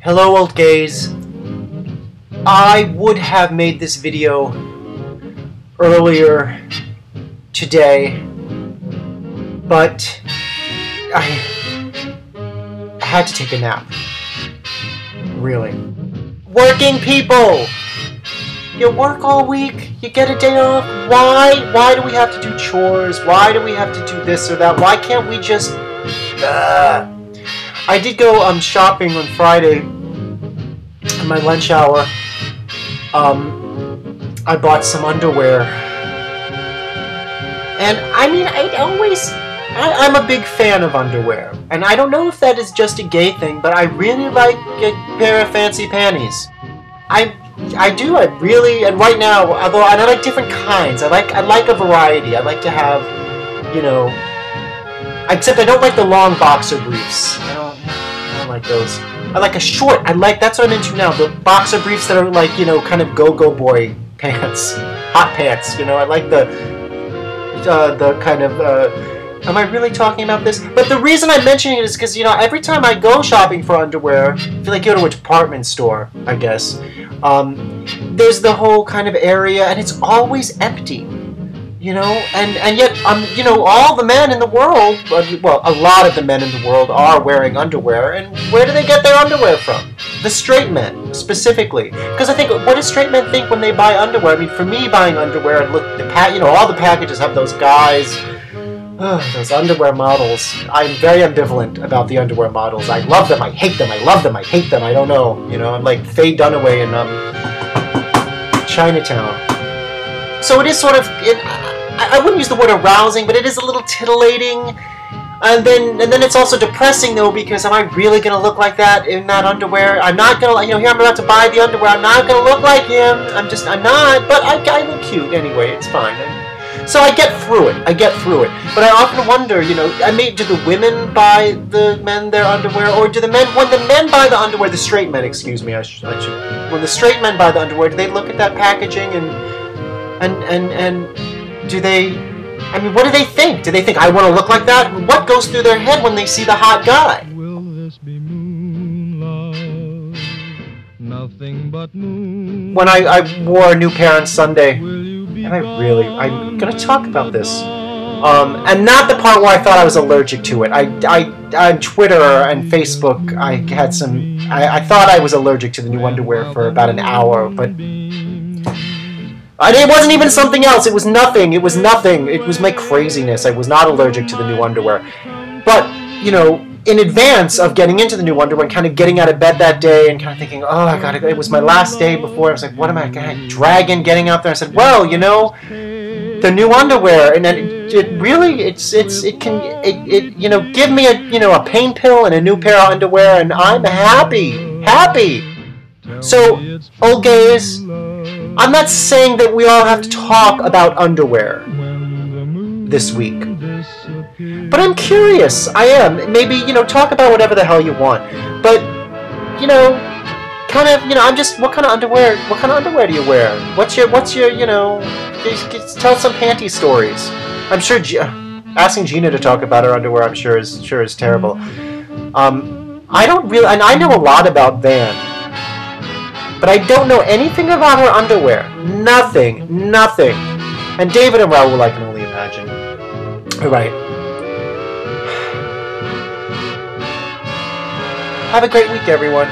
Hello, old gays. I would have made this video earlier today, but I had to take a nap. Really. Working people! You work all week, you get a day off. Why do we have to do chores? Why do we have to do this or that? Why can't we just... I did go shopping on Friday in my lunch hour. I bought some underwear. And I mean, I'm a big fan of underwear. And I don't know if that is just a gay thing, but I really like a pair of fancy panties. I do, and right now, although I like different kinds, I like a variety. I like to have, you know, except I don't like the long boxer briefs. I don't like those. I like a short, that's what I'm into now, the boxer briefs that are like, you know, kind of go-go boy pants, hot pants, you know. I like the kind of, am I really talking about this? But the reason I'm mentioning it is because, you know, every time I go shopping for underwear, I feel like you go to a department store, I guess, there's the whole kind of area, and it's always empty, you know, and yet, you know, all the men in the world, well, a lot of the men in the world are wearing underwear, and where do they get their underwear from? The straight men, specifically. Because I think, what do straight men think when they buy underwear? I mean, for me, buying underwear, and look, you know, all the packages have those guys, those underwear models. I'm very ambivalent about the underwear models. I love them, I hate them, I love them, I hate them, I don't know. You know, I'm like Faye Dunaway in Chinatown. So it is sort of, I wouldn't use the word arousing, but it is a little tittillating. And then it's also depressing, though, because am I really going to look like that in that underwear? I'm not going to, you know, here I'm about to buy the underwear, I'm not going to look like him. I'm not, but I look cute anyway, it's fine. So I get through it. But I often wonder, you know, do the women buy the men their underwear, or do when the men buy the underwear, the straight men, excuse me, when the straight men buy the underwear, do they look at that packaging and do they, I mean, what do they think? Do they think, I want to look like that? What goes through their head when they see the hot guy? Will this be moon love? Nothing but moon. When I wore a new pair on Sunday, and I'm going to talk about this. And not the part where I thought I was allergic to it. On Twitter and Facebook, I thought I was allergic to the new underwear for about an hour, but it wasn't even something else. It was nothing. It was my craziness. I was not allergic to the new underwear. But, you know, in advance of getting into the new underwear and kind of getting out of bed that day and kind of thinking, oh, I gotta go. It was my last day before. I was like, what am I dragging getting out there? I said, well, you know, the new underwear, and then it really, it can, you know, give me a pain pill and a new pair of underwear, and I'm happy. So, old gays, I'm not saying that we all have to talk about underwear this week, but I'm curious. I am. Maybe, you know, talk about whatever the hell you want, but, you know, kind of, you know, what kind of underwear do you wear? What's your, you know, tell some panty stories. I'm sure asking Gina to talk about her underwear, I'm sure is terrible. I don't really, and I know a lot about Van, but I don't know anything about her underwear. Nothing. And David and Raoul, I can only imagine. All right. Have a great week, everyone.